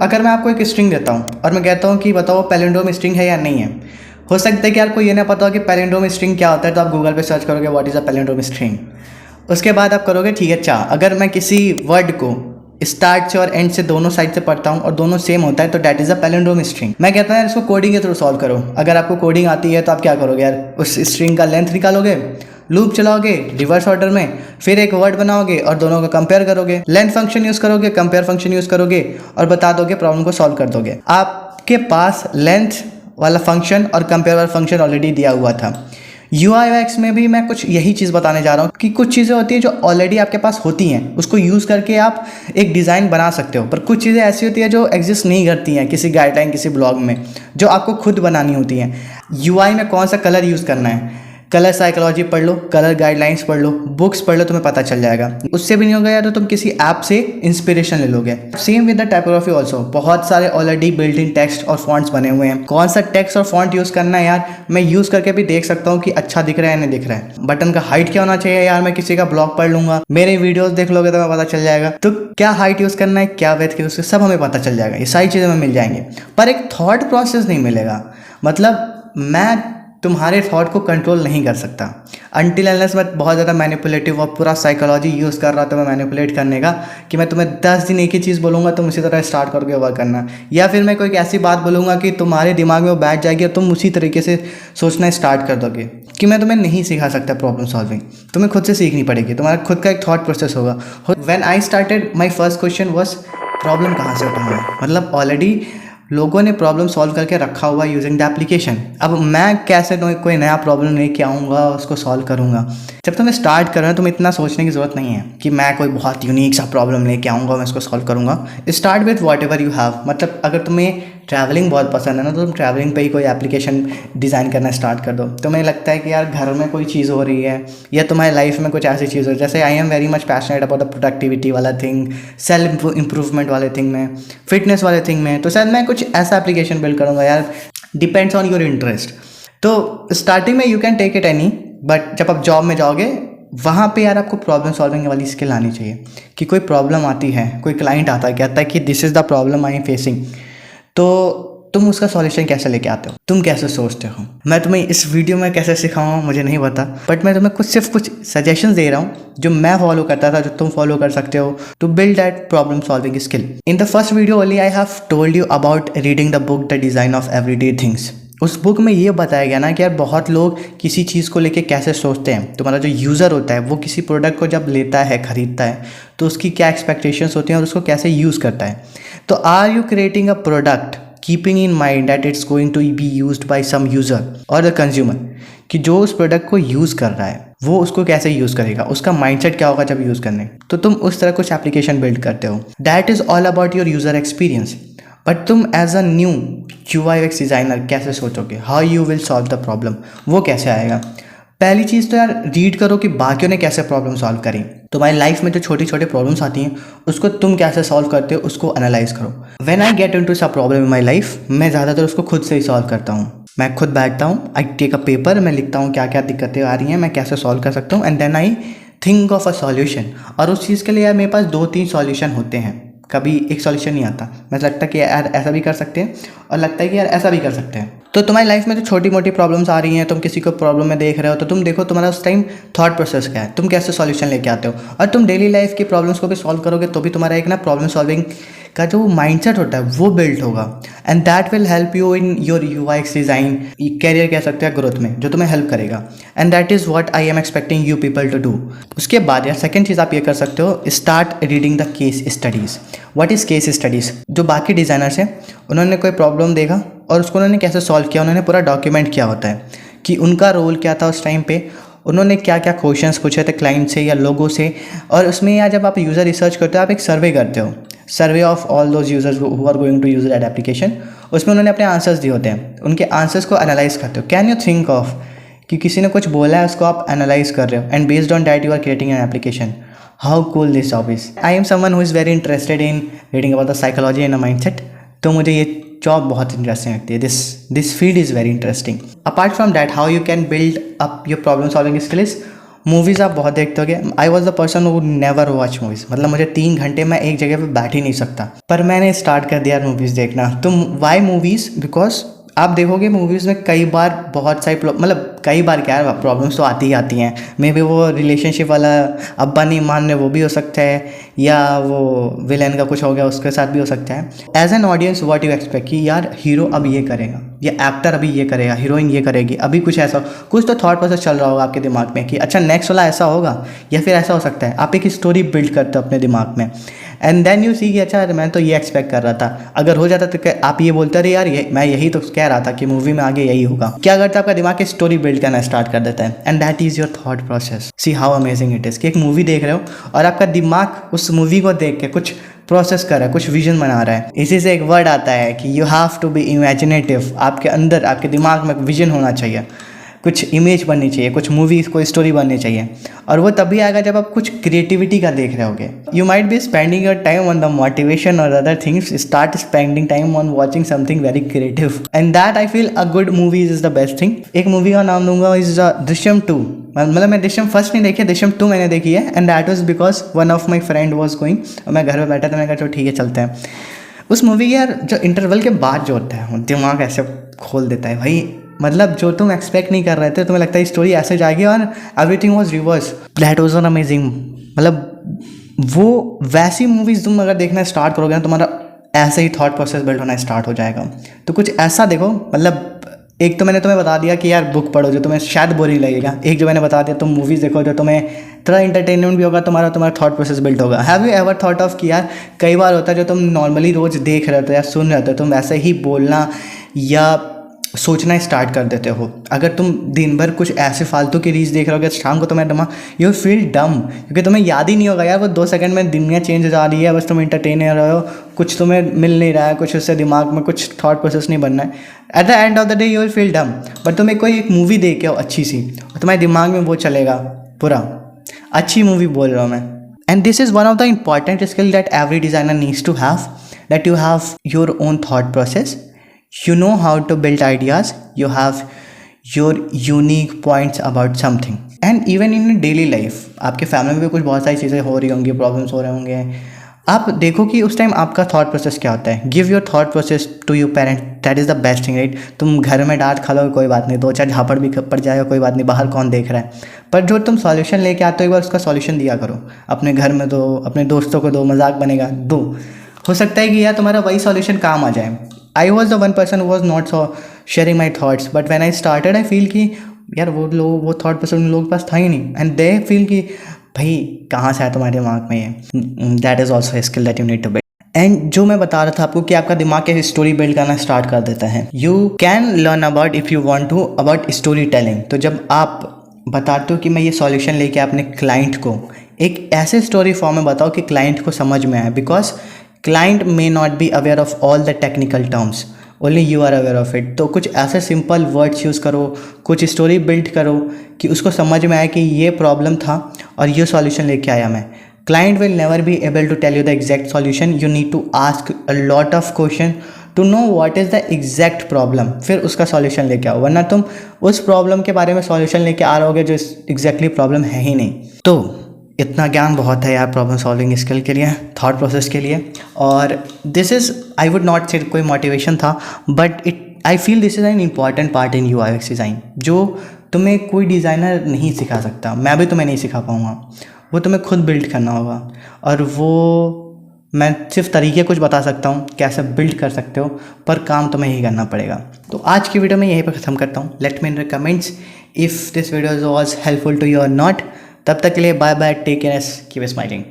अगर मैं आपको एक स्ट्रिंग देता हूँ और मैं कहता हूँ कि बताओ पैलिंड्रोम स्ट्रिंग है या नहीं है, हो सकता है कि यार कोई ये ना पता हो कि पैलिंड्रोम स्ट्रिंग क्या होता है, तो आप गूगल पे सर्च करोगे what is a palindrome string. उसके बाद आप करोगे ठीक है, अच्छा अगर मैं किसी वर्ड को स्टार्ट से और एंड से दोनों साइड से पढ़ता हूँ और दोनों सेम होता है तो that is a palindrome string. मैं कहता हूँ यार इसको कोडिंग के थ्रू सॉल्व करो। अगर आपको कोडिंग आती है तो आप क्या करोगे यार, उस स्ट्रिंग का लेंथ निकालोगे, लूप चलाओगे रिवर्स ऑर्डर में, फिर एक वर्ड बनाओगे और दोनों को कंपेयर करोगे, लेंथ फंक्शन यूज़ करोगे, कंपेयर फंक्शन यूज़ करोगे और बता दोगे, प्रॉब्लम को सॉल्व कर दोगे। आपके पास लेंथ वाला फंक्शन और कंपेयर वाला फंक्शन ऑलरेडी दिया हुआ था। UI/UX में भी मैं कुछ यही चीज़ बताने जा रहा हूँ कि कुछ चीज़ें होती हैं जो ऑलरेडी आपके पास होती हैं, उसको यूज़ करके आप एक डिज़ाइन बना सकते हो। पर कुछ चीज़ें ऐसी होती हैं जो एग्जिस्ट नहीं करती हैं किसी गाइडलाइन, किसी ब्लॉग में, जो आपको खुद बनानी होती हैं। UI में कौन सा कलर यूज़ करना है, कलर साइकोलॉजी पढ़ लो, कलर गाइडलाइंस पढ़ लो, बुक्स पढ़ लो, तुम्हें पता चल जाएगा। उससे भी नहीं होगा यार तो तुम किसी ऐप से इंस्पिरेशन ले लोगे। Same with the typography also, बहुत सारे ऑलरेडी बिल्ट इन टेक्स्ट और फॉन्ट्स बने हुए हैं। कौन सा टेक्स्ट और फॉन्ट यूज़ करना है यार, मैं यूज़ करके भी देख सकता हूँ कि अच्छा दिख रहा है या नहीं दिख रहा है। बटन का हाइट क्या होना चाहिए यार, मैं किसी का ब्लॉग पढ़ लूंगा, मेरे वीडियोस देख लोगे तो मैं पता चल जाएगा। तो क्या हाइट यूज़ करना है, क्या विड्थ यूज़, सब हमें पता चल जाएगा। ये सारी चीज़ें हमें मिल जाएंगी, पर एक थॉट प्रोसेस नहीं मिलेगा। मतलब मैं तुम्हारे थॉट को कंट्रोल नहीं कर सकता अनटिल अनलेस मैं बहुत ज़्यादा मैनिपुलेटिव और पूरा साइकोलॉजी यूज़ कर रहा था मैं मैनिपुलेट करने का, कि मैं तुम्हें 10 दिन एक ही चीज़ बोलूँगा, तुम उसी तरह स्टार्ट करोगे वर्क करना, या फिर मैं कोई ऐसी बात बोलूँगा कि तुम्हारे दिमाग में वो बैठ जाएगी और तुम उसी तरीके से सोचना स्टार्ट कर दोगे। कि मैं तुम्हें नहीं सिखा सकता प्रॉब्लम सॉल्विंग, तुम्हें खुद से सीखनी पड़ेगी, तुम्हारा खुद का एक थॉट प्रोसेस होगा। When I started my first question was problem कहाँ से उठाऊँ। मतलब ऑलरेडी लोगों ने प्रॉब्लम सॉल्व करके रखा हुआ यूजिंग द एप्लीकेशन। अब मैं कैसे कोई नया प्रॉब्लम लेके आऊँगा, उसको सॉल्व करूँगा। जब तुम्हें स्टार्ट कर रहे हो तुम्हें इतना सोचने की ज़रूरत नहीं है कि मैं कोई बहुत यूनिक सा प्रॉब्लम लेके आऊँगा, मैं इसको सॉल्व करूँगा। Start with what ever you have. मतलब अगर तुम्हें ट्रैवलिंग बहुत पसंद है ना, तो तुम ट्रैवलिंग पे ही कोई एप्लीकेशन डिज़ाइन करना स्टार्ट कर दो। तुम्हें लगता है कि यार घर में कोई चीज़ हो रही है या तुम्हारी लाइफ में कुछ ऐसी चीज़ हो रही है, जैसे I am very much passionate about the productivity वाला थिंग, सेल्फ इम्प्रूवमेंट वाले थिंग में, फिटनेस वाले थिंग में, तो शायद मैं कुछ ऐसा एप्लीकेशन बिल्ड करूँगा यार, डिपेंड्स ऑन योर इंटरेस्ट। तो स्टार्टिंग में you can take it any, but जब आप जॉब में जाओगे वहाँ पे यार आपको प्रॉब्लम सॉल्विंग वाली स्किल आनी चाहिए। कि कोई प्रॉब्लम आती है, कोई क्लाइंट आता है कहता है कि this is the problem I am facing, तो तुम उसका सॉल्यूशन कैसे लेके आते हो, तुम कैसे सोचते हो। मैं तुम्हें इस वीडियो में कैसे सिखाऊंगा मुझे नहीं पता, बट मैं तुम्हें सिर्फ कुछ सजेशंस दे रहा हूँ जो मैं फॉलो करता था, जो तुम फॉलो कर सकते हो to build that problem solving skill. In the first video only I have told you about reading the book the design of everyday things. उस बुक में ये बताया गया ना कि यार बहुत लोग किसी चीज़ को लेके कैसे सोचते हैं। तुम्हारा जो यूज़र होता है वो किसी प्रोडक्ट को जब लेता है, ख़रीदता है, तो उसकी क्या एक्सपेक्टेशंस होती हैं और उसको कैसे यूज़ करता है। तो are you creating a product keeping in mind that it's going to be used by some user और द कंज्यूमर, कि जो उस प्रोडक्ट को यूज़ कर रहा है वो उसको कैसे यूज़ करेगा, उसका माइंडसेट क्या होगा जब यूज़ करने। तो तुम उस तरह कुछ एप्लीकेशन बिल्ड करते हो। That is all about your user experience. But तुम as a new UI/UX designer कैसे सोचोगे, how you will solve the problem, वो कैसे आएगा। पहली चीज़ तो यार रीड करो कि बाकियों ने कैसे प्रॉब्लम सॉल्व करी। तुम्हारी लाइफ में जो छोटी छोटी प्रॉब्लम्स आती हैं उसको तुम कैसे सॉल्व करते हो, उसको एनालाइज करो। When I get into some problem in my life, मैं ज़्यादातर उसको खुद से ही सॉल्व करता हूँ। मैं खुद बैठता हूँ, आई टेक अ पेपर, मैं लिखता हूँ क्या क्या दिक्कतें आ रही हैं, मैं कैसे सॉल्व कर सकता हूँ, and then I think of a solution. और उस चीज़ के लिए यार मेरे पास 2-3 सॉल्यूशन होते हैं, कभी एक सॉल्यूशन नहीं आता। मुझे लगता है कि यार ऐसा भी कर सकते हैं और लगता है कि यार ऐसा भी कर सकते हैं। तो तुम्हारी लाइफ में जो छोटी मोटी प्रॉब्लम्स आ रही हैं, तुम किसी को प्रॉब्लम में देख रहे हो, तो तुम देखो तुम्हारा उस टाइम थॉट प्रोसेस क्या है, तुम कैसे सॉल्यूशन लेके आते हो। और तुम डेली लाइफ की प्रॉब्लम्स को भी सॉल्व करोगे तो भी तुम्हारा एक ना प्रॉब्लम सॉल्विंग का जो माइंडसेट होता है वो बिल्ड होगा, and that will help you in your UI/UX design career कह सकते हैं ग्रोथ में, जो तुम्हें हेल्प करेगा। And that is what I am expecting you people to do. उसके बाद यार सेकंड चीज़ आप ये कर सकते हो, start reading the case studies. What is case studies. जो बाकी डिज़ाइनर्स हैं उन्होंने कोई प्रॉब्लम देखा और उसको उन्होंने कैसे सॉल्व किया, उन्होंने पूरा डॉक्यूमेंट किया होता है कि उनका रोल क्या था उस टाइम पे, उन्होंने क्या क्या क्वेश्चंस पूछे थे क्लाइंट से या लोगों से। और उसमें यार जब आप यूज़र रिसर्च करते हो, आप एक सर्वे करते हो, survey of all those users who are going to use that application. उसमें उन्होंने अपने आंसर्स दिए होते हैं, उनके आंसर्स को एनालाइज करते हो। कैन यू थिंक ऑफ कि किसी ने कुछ बोला है उसको आप एनालाइज कर रहे हो, and based on that you are creating an application. How cool this job is. I am someone who is very interested in reading about the psychology and a mindset, तो मुझे ये जॉब बहुत interesting लगती है। This field is very interesting. Apart from that, how you can build up your problem solving skills. Movies आप बहुत देखते होगे। I was the person who never watch movies, मतलब मुझे 3 घंटे मैं एक जगह पे बैठ ही नहीं सकता, पर मैंने स्टार्ट कर दिया मूवीज़ देखना। तो वाई मूवीज़? बिकॉज आप देखोगे मूवीज़ में कई बार बहुत सारी मतलब कई बार क्या है, प्रॉब्लम्स तो आती ही आती हैं। मे बी वो रिलेशनशिप वाला अब्बा नहीं मान रहे, वो भी हो सकता है, या वो विलेन का कुछ हो गया उसके साथ भी हो सकता है। As an audience what you expect कि यार हीरो अब ये करेगा, या एक्टर अभी ये करेगा, हीरोइन ये करेगी, अभी कुछ ऐसा, कुछ तो थॉट प्रोसेस चल रहा होगा आपके दिमाग में कि अच्छा नेक्स्ट वाला ऐसा होगा, या फिर ऐसा हो सकता है। आप एक स्टोरी बिल्ड करते हो अपने दिमाग में, एंड देन यू सी कि अच्छा मैं तो ये एक्सपेक्ट कर रहा था। अगर हो जाता तो आप ये बोलते रहे यार मैं यही तो कह रहा था कि मूवी में आगे यही होगा। क्या करता है, आपका दिमाग की स्टोरी बिल्ड करना स्टार्ट कर देता है, and that is your thought process. See how amazing it is कि एक मूवी देख रहे हो और आपका दिमाग उस मूवी को देख के कुछ प्रोसेस कर रहा है, कुछ विजन बना रहा है। इसी से एक वर्ड आता है कि you have to be imaginative. आपके अंदर, आपके दिमाग में विजन होना चाहिए, कुछ इमेज बननी चाहिए, कुछ मूवी, कोई स्टोरी बननी चाहिए। और वो तभी आएगा जब आप कुछ क्रिएटिविटी का देख रहे होगे। You might be spending your time on the motivation और other things, start spending time on watching something very creative, and that I feel a good movie is the best thing. एक movie का नाम दूंगा is Drishyam 2। मतलब मैं Drishyam first नहीं देखी है, दृश्यम 2 मैंने देखी है, and that was because one of my friend was going, और मैं घर में बैठा था, मैंने कहा चलो ठीक है चलते हैं। उस मूवी यार जो इंटरवल के बाद जो होता है दिमाग ऐसे खोल देता है भाई, मतलब जो तुम एक्सपेक्ट नहीं कर रहे थे, तुम्हें लगता है स्टोरी ऐसे जाएगी और everything was reverse. That was an amazing. मतलब वो वैसी मूवीज़ तुम अगर देखना स्टार्ट करोगे ना, तुम्हारा ऐसे ही थॉट प्रोसेस बिल्ड होना स्टार्ट हो जाएगा। तो कुछ ऐसा देखो, मतलब एक तो मैंने तुम्हें बता दिया कि यार बुक पढ़ो जो तुम्हें शायद बोरिंग लगेगा। एक जो मैंने बता दिया तुम मूवीज़ देखो जो तुम्हें थोड़ा इंटरटेनमेंट भी होगा, तुम्हारा थॉट प्रोसेस बिल्ड होगा। Have you ever thought of कि यार कई बार होता है जो तुम नॉर्मली रोज़ देख रहे हो या सुन रहे हो, तुम वैसे ही बोलना या सोचना स्टार्ट कर देते हो। अगर तुम दिन भर कुछ ऐसे फालतू की रील्स देख रहे हो, शाम को तुम्हें दिमाग यू फील डम, क्योंकि तुम्हें याद ही नहीं होगा यार वो 2 सेकंड में दुनिया चेंज हो जा रही है, बस तुम इंटरटेन हो रहे हो, कुछ तुम्हें मिल नहीं रहा है, कुछ उससे दिमाग में कुछ थॉट प्रोसेस नहीं बनना है। At the end of the day you will feel डम। बट तुम्हें कोई एक मूवी देख के हो अच्छी सी, और तुम्हारे दिमाग में वो चलेगा पूरा, अच्छी मूवी बोल रहा हूँ मैं। And this is one of the important skill that every designer needs to have, that you have your own thought process, you know how to build ideas, you have your unique points about something, and even in daily life आपके family में भी कुछ बहुत सारी चीज़ें हो रही होंगी, प्रॉब्लम्स हो रहे होंगे। आप देखो कि उस टाइम आपका थॉट प्रोसेस क्या होता है। Give your thought process to your parent, that is the best thing, right. तुम घर में डांट खा लो कोई बात नहीं, 2-4 झापड़ भी पड़ जाएगा कोई बात नहीं, बाहर कौन देख रहा है, पर जो तुम सॉल्यूशन लेके आते हो एक बार उसका सॉल्यूशन दिया करो। अपने घर में दो, अपने दोस्तों को दो, मजाक बनेगा दो, हो सकता है कि यार तुम्हारा वही सॉल्यूशन काम आ जाए। I was the one person who was not so sharing my thoughts, but when I started I feel कि यार वो थॉट पर्सन लोगों के पास था ही नहीं, and they feel कि भाई कहाँ से आया तुम्हारे दिमाग में ये। That is also skill that you need to build. And जो मैं बता रहा था आपको कि आपका दिमाग कैसे स्टोरी बिल्ड करना स्टार्ट कर देता है। You can learn about if you want to about story telling. तो जब आप बताते हो कि मैं ये सॉल्यूशन लेके अपने क्लाइंट को एक ऐसे स्टोरी फॉर्म में बताओ कि क्लाइंट को समझ में आए, because client may not be aware of all the technical terms, only you are aware of it. तो कुछ ऐसे सिंपल वर्ड्स यूज़ करो, कुछ स्टोरी बिल्ड करो कि उसको समझ में आए कि ये प्रॉब्लम था और ये सॉल्यूशन लेके आया मैं। Client will never be able to tell you the exact solution, you need to ask a lot of question to know what is the exact problem, फिर उसका सॉल्यूशन लेके आओ। वरना तुम उस प्रॉब्लम के बारे में सॉल्यूशन लेके आ रहोगे जो एग्जैक्टली प्रॉब्लम है ही नहीं। तो इतना ज्ञान बहुत है यार प्रॉब्लम सॉल्विंग स्किल के लिए, थॉट प्रोसेस के लिए। और this is, I would not से कोई मोटिवेशन था, but I feel this is an important part in UX design, जो तुम्हें कोई डिज़ाइनर नहीं सिखा सकता, मैं भी तुम्हें नहीं सिखा पाऊँगा, वो तुम्हें खुद बिल्ड करना होगा। और वो मैं सिर्फ तरीके कुछ बता सकता हूँ कैसे बिल्ड कर सकते हो, पर काम तुम्हें ही करना पड़ेगा। तो आज की वीडियो में यहीं पर ख़त्म करता हूँ। Let me in the comments if this video was helpful to you और नॉट। तब तक के लिए bye bye, take care, keep smiling.